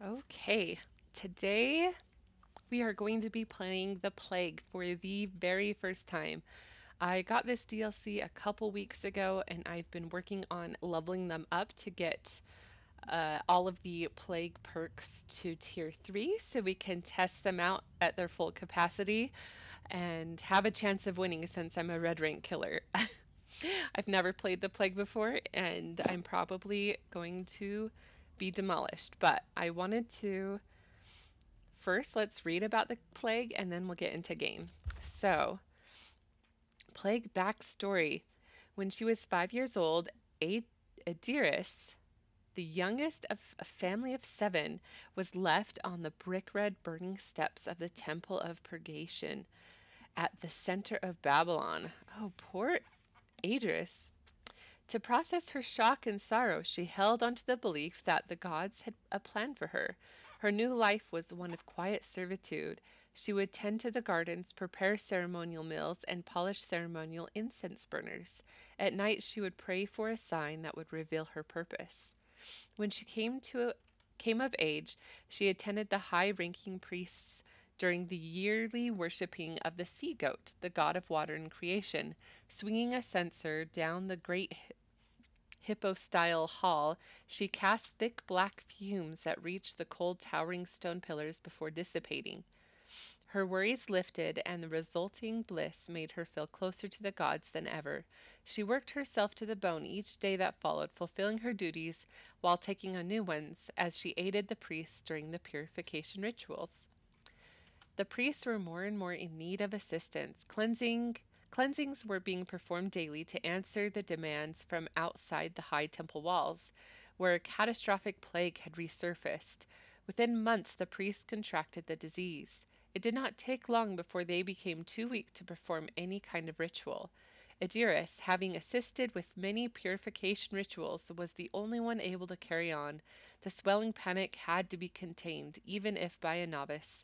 Okay, today we are going to be playing The Plague for the very first time. I got this DLC a couple weeks ago and I've been working on leveling them up to get all of the Plague perks to tier 3 so we can test them out at their full capacity and have a chance of winning since I'm a red rank killer. I've never played the Plague before and I'm probably going to be demolished, but I wanted to first, let's read about the plague and then we'll get into game. So, plague backstory. When she was 5 years old, Adiris, the youngest of a family of seven, was left on the brick red burning steps of the Temple of Purgation at the center of Babylon. Oh, poor Adris. To process her shock and sorrow, she held onto the belief that the gods had a plan for her. Her new life was one of quiet servitude. She would tend to the gardens, prepare ceremonial meals, and polish ceremonial incense burners. At night, she would pray for a sign that would reveal her purpose. When she came of age, she attended the high-ranking priests during the yearly worshipping of the sea goat, the god of water and creation. Swinging a censer down the great hippo-style hall, she cast thick black fumes that reached the cold towering stone pillars before dissipating. Her worries lifted, and the resulting bliss made her feel closer to the gods than ever. She worked herself to the bone each day that followed, fulfilling her duties while taking on new ones as she aided the priests during the purification rituals. The priests were more and more in need of assistance. Cleansings were being performed daily to answer the demands from outside the high temple walls, where a catastrophic plague had resurfaced. Within months, the priests contracted the disease. It did not take long before they became too weak to perform any kind of ritual. Adiris, having assisted with many purification rituals, was the only one able to carry on. The swelling panic had to be contained, even if by a novice.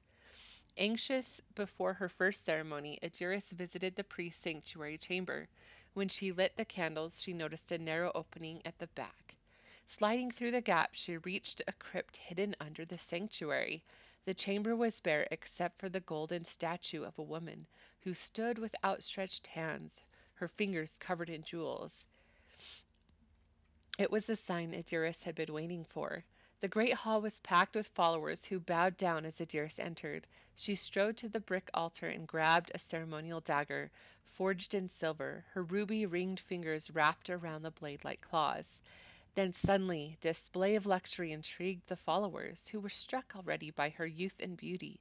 Anxious before her first ceremony, Adiris visited the priest's sanctuary chamber. When she lit the candles, she noticed a narrow opening at the back. Sliding through the gap, she reached a crypt hidden under the sanctuary. The chamber was bare except for the golden statue of a woman, who stood with outstretched hands, her fingers covered in jewels. It was the sign Adiris had been waiting for. The great hall was packed with followers who bowed down as Adiris entered. She strode to the brick altar and grabbed a ceremonial dagger, forged in silver, her ruby-ringed fingers wrapped around the blade like claws. Then suddenly, display of luxury intrigued the followers, who were struck already by her youth and beauty.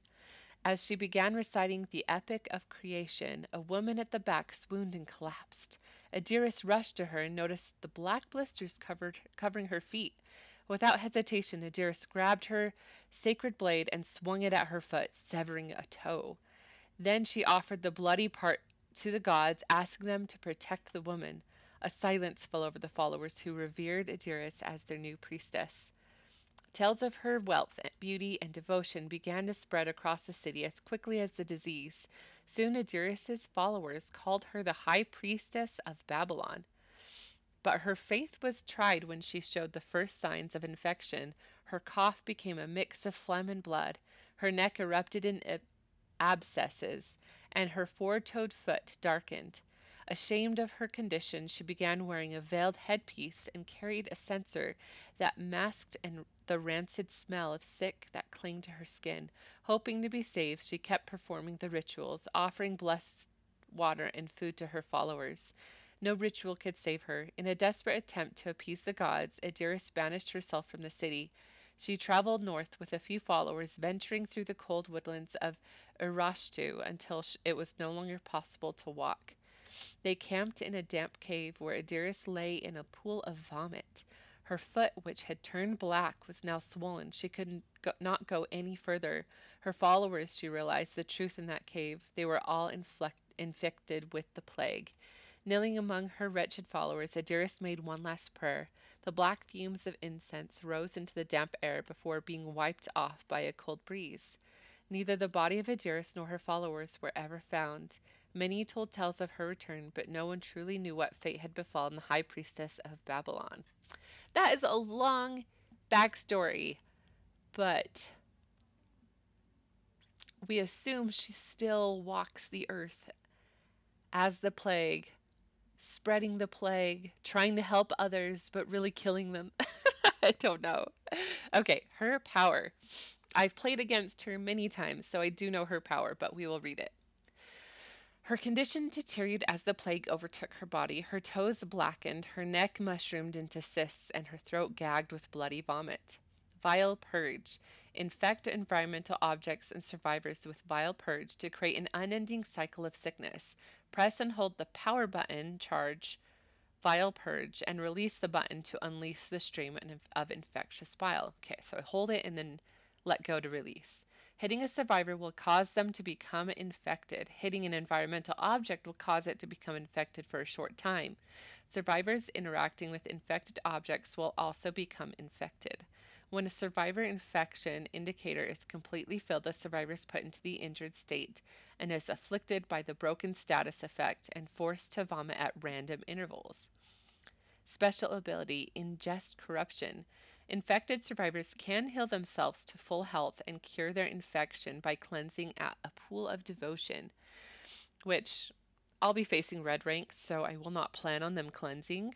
As she began reciting the epic of creation, a woman at the back swooned and collapsed. Adiris rushed to her and noticed the black blisters covering her feet. Without hesitation, Adiris grabbed her sacred blade and swung it at her foot, severing a toe. Then she offered the bloody part to the gods, asking them to protect the woman. A silence fell over the followers, who revered Adiris as their new priestess. Tales of her wealth, beauty, and devotion began to spread across the city as quickly as the disease. Soon Adiris's followers called her the High Priestess of Babylon. But her faith was tried when she showed the first signs of infection. Her cough became a mix of phlegm and blood. Her neck erupted in abscesses, and her four-toed foot darkened. Ashamed of her condition, she began wearing a veiled headpiece and carried a censer that masked the rancid smell of sick that clung to her skin. Hoping to be saved, she kept performing the rituals, offering blessed water and food to her followers. No ritual could save her. In a desperate attempt to appease the gods, Adiris banished herself from the city. She traveled north with a few followers, venturing through the cold woodlands of Urashtu until it was no longer possible to walk. They camped in a damp cave where Adiris lay in a pool of vomit. Her foot, which had turned black, was now swollen. She could not go any further. Her followers, she realized the truth in that cave. They were all infected with the plague. Kneeling among her wretched followers, Adiris made one last prayer. The black fumes of incense rose into the damp air before being wiped off by a cold breeze. Neither the body of Adiris nor her followers were ever found. Many told tales of her return, but no one truly knew what fate had befallen the high priestess of Babylon. That is a long backstory. but we assume she still walks the earth as the plague, spreading the plague, trying to help others, but really killing them. I don't know. Okay, her power. I've played against her many times, so I do know her power, but we will read it. Her condition deteriorated as the plague overtook her body. Her toes blackened, her neck mushroomed into cysts, and her throat gagged with bloody vomit. Vile purge. Infect environmental objects and survivors with vile purge to create an unending cycle of sickness. Press and hold the power button, charge, vile purge, and release the button to unleash the stream of infectious bile. Okay, so hold it and then let go to release. Hitting a survivor will cause them to become infected. Hitting an environmental object will cause it to become infected for a short time. Survivors interacting with infected objects will also become infected. When a survivor infection indicator is completely filled, the survivor is put into the injured state and is afflicted by the broken status effect and forced to vomit at random intervals. Special ability, ingest corruption. Infected survivors can heal themselves to full health and cure their infection by cleansing at a pool of devotion, which I'll be facing red rank, so I will not plan on them cleansing.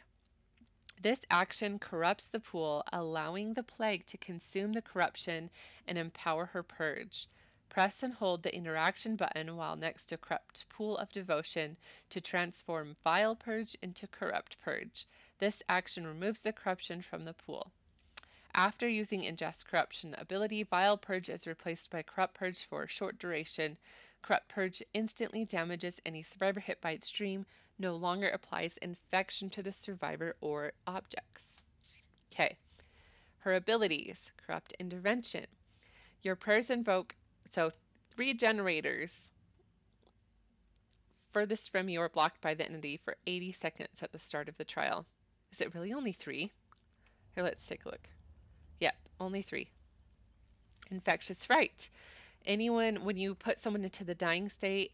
This action corrupts the pool, allowing the plague to consume the corruption and empower her purge. Press and hold the interaction button while next to corrupt pool of devotion to transform vile purge into corrupt purge. This action removes the corruption from the pool. After using ingest corruption ability, vile purge is replaced by corrupt purge for a short duration. Corrupt purge instantly damages any survivor hit by its stream, no longer applies infection to the survivor or objects. Okay, her abilities, corrupt intervention. Your prayers invoke, so 3 generators furthest from you are blocked by the entity for 80 seconds at the start of the trial. Is it really only 3? Here, let's take a look. Yep, only 3. Infectious fright. Anyone, when you put someone into the dying state,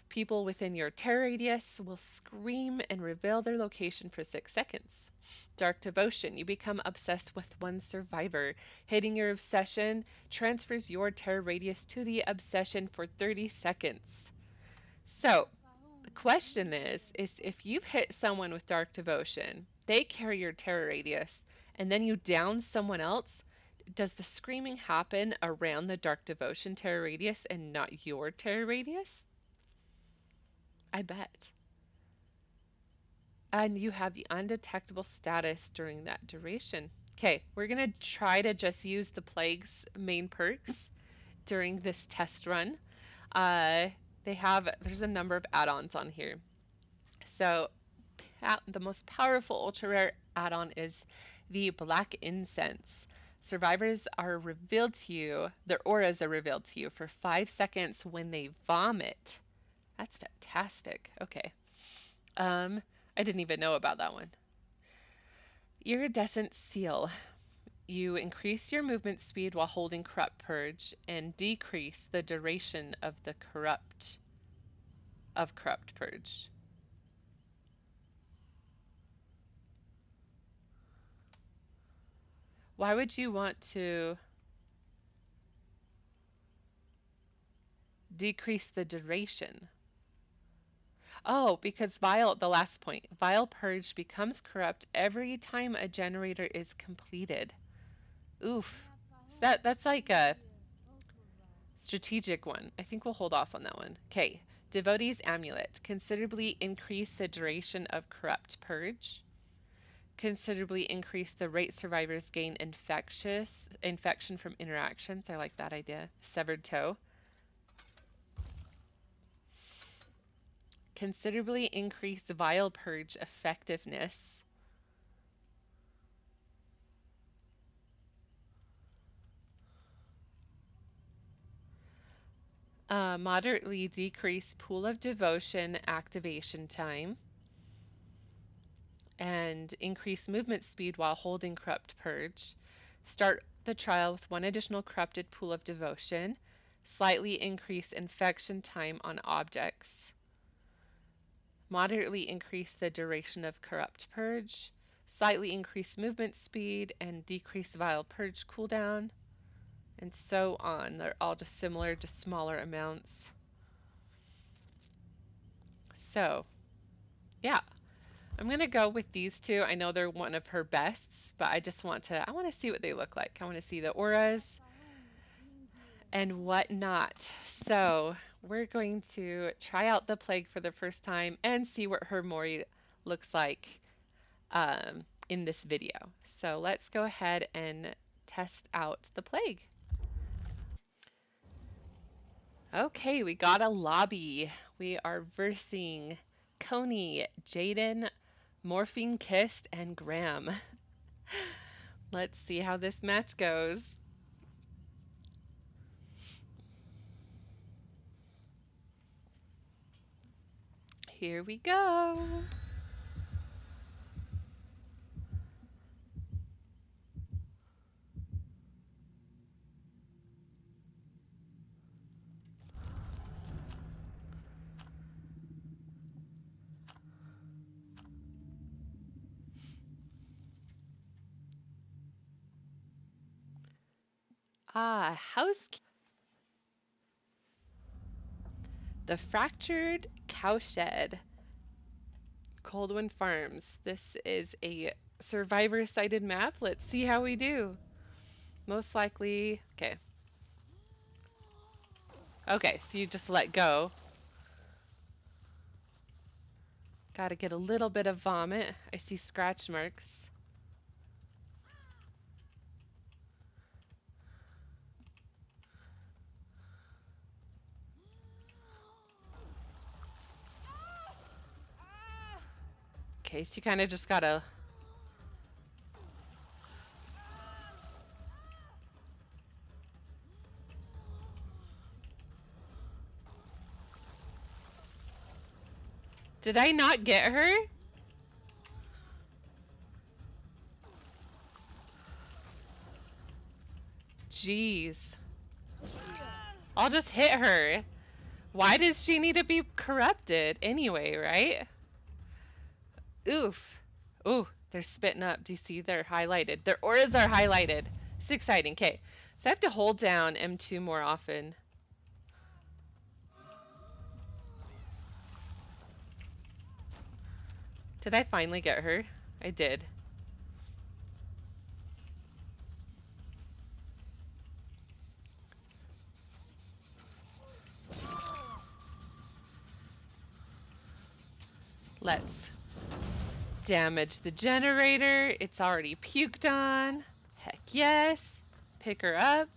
people within your terror radius will scream and reveal their location for 6 seconds. Dark devotion. You become obsessed with one survivor. Hitting your obsession transfers your terror radius to the obsession for 30 seconds. So, the question is if you've hit someone with dark devotion, they carry your terror radius, and then you down someone else, does the screaming happen around the dark devotion terror radius and not your terror radius? I bet. And you have the undetectable status during that duration. Okay, we're going to try to just use the plague's main perks during this test run. Uh, there's a number of add-ons on here. So the most powerful ultra rare add-on is the Black Incense. Survivors are revealed to you, their auras are revealed to you for 5 seconds when they vomit. That's fantastic. Okay. I didn't even know about that one. Iridescent Seal. You increase your movement speed while holding Corrupt Purge and decrease the duration of the Corrupt Purge. Why would you want to decrease the duration? Oh, because the last point, Vile Purge becomes corrupt every time a generator is completed. Oof. So that's like a strategic one. I think we'll hold off on that one. Okay. Devotee's Amulet. Considerably increase the duration of Corrupt Purge. Considerably increase the rate survivors gain infection from interactions. I like that idea. Severed Toe. Considerably increase Vile Purge effectiveness. Moderately decrease Pool of Devotion activation time. And increase movement speed while holding Corrupt Purge. Start the trial with 1 additional corrupted Pool of Devotion. Slightly increase infection time on objects. Moderately increase the duration of Corrupt Purge. Slightly increase movement speed and decrease Vile Purge cooldown. and so on. They're all just similar, just smaller amounts. So, yeah, I'm gonna go with these two. I know they're one of her bests, but I want to see what they look like. I want to see the auras and whatnot. So, we're going to try out the plague for the first time and see what her Mori looks like in this video. So, let's go ahead and test out the plague. Okay, we got a lobby. We are versing Coney, Jaden, Morphine Kissed, and Graham. Let's see how this match goes. Here we go. Housekeeping. The Fractured Cowshed. Coldwind Farms. This is a survivor-sided map. Let's see how we do. Most likely, okay. Okay, so you just let go. Gotta get a little bit of vomit. I see scratch marks. Okay, so you kind of just gotta... Did I not get her? Jeez. I'll just hit her. Why does she need to be corrupted anyway, right? Oof. Ooh, they're spitting up. Do you see? They're highlighted. Their auras are highlighted. It's exciting. Okay, so I have to hold down M2 more often. Did I finally get her? I did. Let's damage the generator. It's already puked on. Heck yes. Pick her up.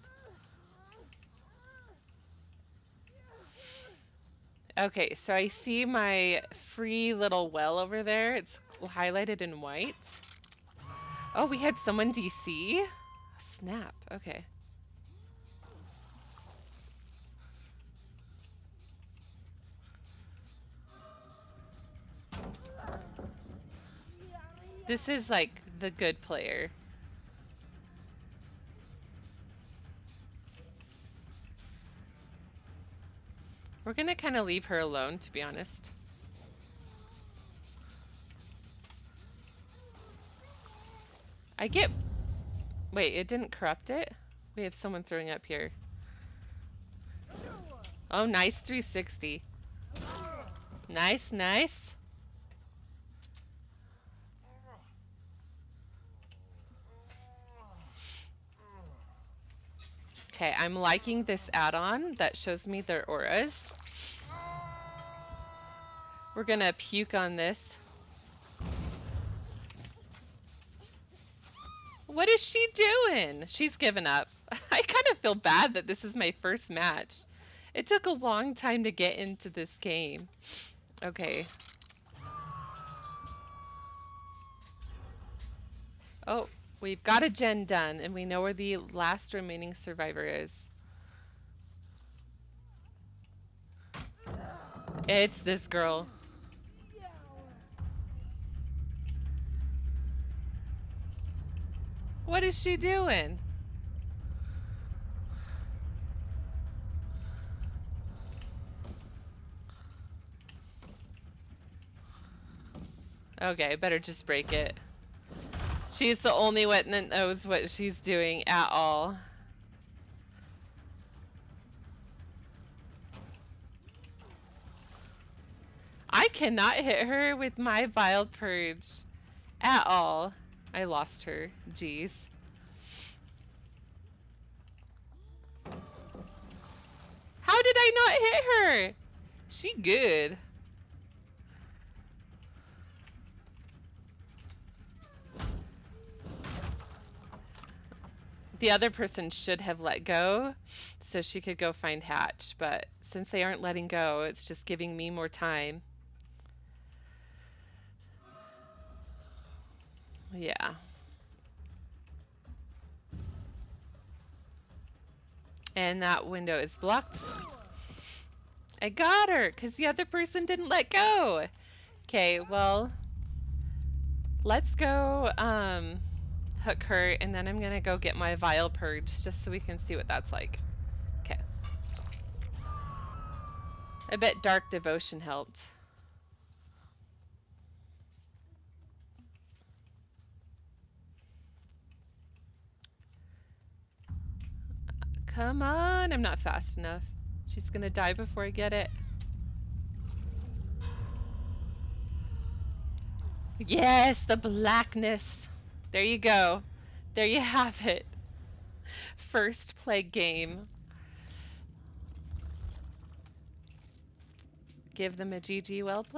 Okay, so I see my free little well over there. It's highlighted in white. Oh, we had someone DC? Snap. Okay. This is like the good player. We're gonna kind of leave her alone, to be honest. I get... Wait, it didn't corrupt it? We have someone throwing up here. Oh, nice 360. Nice, nice. Okay, I'm liking this add-on that shows me their auras. We're gonna puke on this. What is she doing? She's given up. I kind of feel bad that this is my first match. It took a long time to get into this game. Okay. Oh, we've got a gen done, and we know where the last remaining survivor is. It's this girl. What is she doing? Okay, better just break it. She's the only one that knows what she's doing at all. I cannot hit her with my vile purge at all. I lost her. Jeez. How did I not hit her? She good. The other person should have let go so she could go find Hatch, but since they aren't letting go, it's just giving me more time. Yeah. And that window is blocked. I got her because the other person didn't let go. Okay, well, let's go hook her, and then I'm gonna go get my vial purge just so we can see what that's like. Okay. I bet Dark Devotion helped. Come on, I'm not fast enough. She's gonna die before I get it. Yes, the blackness. There you go. There you have it. First plague game. Give them a GG well played.